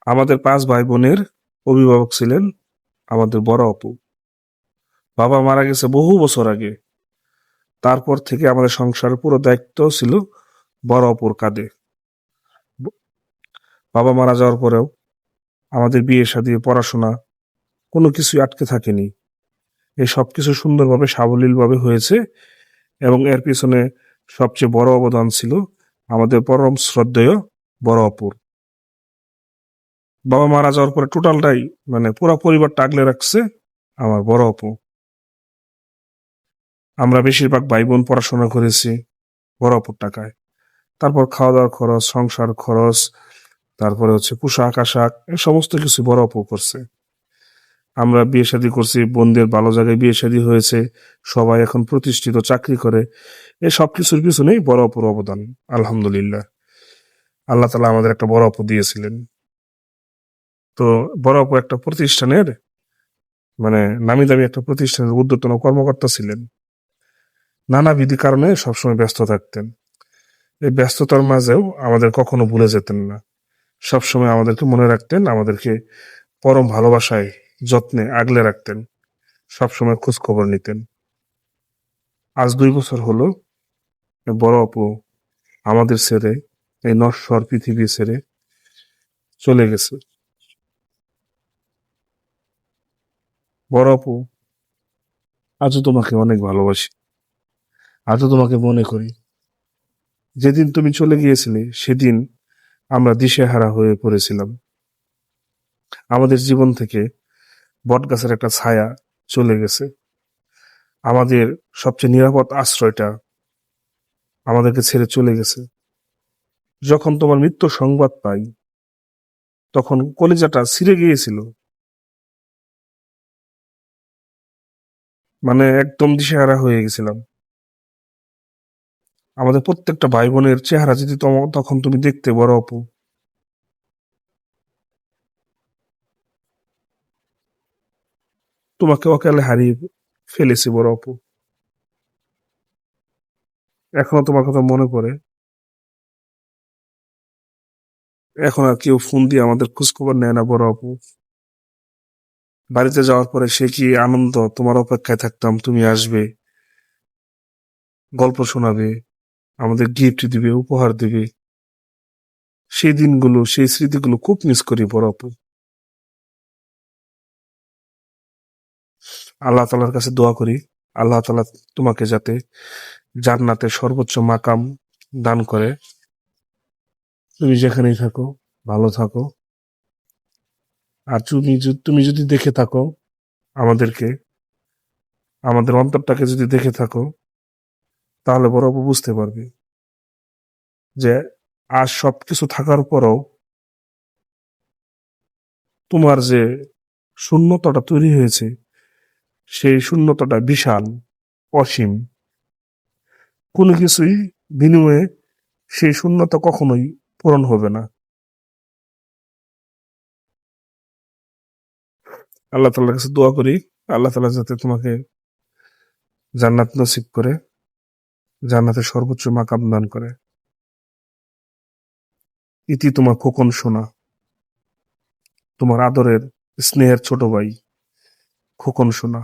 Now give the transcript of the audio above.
আমাদের 5 ভাই বোনের অভিভাবক ছিলেন আমাদের বড় আপু। বাবা মারা গেছে বহু বছর আগে। তারপর থেকে আমাদের সংসারের পুরো দায়িত্ব ছিল বড় অপুর কাঁধে। ব- বাবা মারা যাওয়ার পরেও আমাদের বিয়ে শাদী পড়াশোনা কোনো কিছুই আটকে থাকেনি। এই সবকিছু সুন্দরভাবে সাবলীলভাবে হয়েছে এবং এর পিছনে সবচেয়ে বড় অবদান ছিল আমাদের পরম শ্রদ্ধেয় বড় অপুর। বাবা মারা যাওয়ার পরে টোটালটাই মানে পুরো পরিবারটা আগলে রাখছে আমার বড় অপু। আমরা বেশিরভাগ ভাই বোন পড়াশোনা করেছি বড় অপুর টাকায়। তারপর খাওয়া দাওয়ার খরচ, সংসার খরচ, তারপরে হচ্ছে পোশাক আশাক, এই সমস্ত কিছু বড় অপু করছে। আমরা বিয়ে শাদী করছি, বোনদের ভালো জায়গায় বিয়ে শাদী হয়েছে, সবাই এখন প্রতিষ্ঠিত চাকরি করে। এই সবকিছুর পিছনেই বড় অপুর অবদান। আলহামদুলিল্লাহ, আল্লাহ তালা আমাদের একটা বড় অপু দিয়েছিলেন। তো বড় অপু একটা প্রতিষ্ঠানের মানে নামি দামি একটা প্রতিষ্ঠানের ঊর্ধ্বতন কর্মকর্তা ছিলেন। নানাবিধ কারণে সবসময় ব্যস্ত থাকতেন। এই ব্যস্ততার মাঝেও আমাদের কখনো ভুলে যেতেন না। সবসময় আমাদেরকে মনে রাখতেন, আমাদেরকে পরম ভালোবাসায় যত্নে আগলে রাখতেন, সবসময় খোঁজ খবর নিতেন। আজ 2 বছর হলো বড় আপু আমাদের ছেড়ে, এই নশ্বর পৃথিবী ছেড়ে চলে গেছে। বড় আপু, আজও তোমাকে অনেক ভালোবাসি, আজও তোমাকে মনে করি। যেদিন তুমি চলে গিয়েছিলে সেদিন আমরা দিশেহারা হয়ে পড়েছিলাম। আমাদের জীবন থেকে বটগাছের একটা ছায়া চলে গেছে। আমাদের সবচেয়ে নিরাপদ আশ্রয়টা আমাদেরকে ছেড়ে চলে গেছে। যখন তোমার মৃত্যুর সংবাদ পাই, তখন কলিজাটা ছিঁড়ে গিয়েছিল। মানে একদম দিশেহারা হয়ে গেছিলাম। আমাদের প্রত্যেকটা ভাই বোনের চেহারা যদি তখন তুমি দেখতে বড় আপু, তোমাকে অকালে হারিয়ে ফেলেছি বড় আপু। এখনো তোমার কথা মনে পড়ে। এখন আর কেউ ফোন দিয়ে আমাদের খোঁজ খবর নেয় না বড় আপু। বাড়িতে যাওয়ার পরে সে কি আনন্দ, তোমার অপেক্ষায় থাকতাম, তুমি আসবে, গল্প শোনাবে, আমাদের গিফট দিবে, উপহার দিবে। সেই দিনগুলো, সেই স্মৃতিগুলো খুব মিস করি বড় আপু। আল্লাহ তালার কাছে দোয়া করি, আল্লাহ তালা তোমাকে যাতে জান্নাতের সর্বোচ্চ মাকাম দান করে। তুমি যেখানেই থাকো ভালো থাকো। আর তুমি যদি দেখে থাকো আমাদেরকে, আমাদের অন্তরটাকে যদি দেখে থাকো, তাহলে বড় আপু বুঝতে পারবে যে আজ সবকিছু থাকার পরও তোমার যে শূন্যতাটা তৈরি হয়েছে, সেই শূন্যতাটা বিশাল, অসীম। কোনো কিছুই বিনিময়ে সেই শূন্যতা কখনোই পূরণ হবে না। আল্লাহ তাআলার কাছে দোয়া করি, আল্লাহ তাআলা যাতে তোমাকে জান্নাত নসিব করে, জান্নাতের সর্বোচ্চ মাকাম দান করে। ইতি তোমার খোকন সোনা, তোমার আদরের স্নেহের ছোট ভাই খোকন সোনা।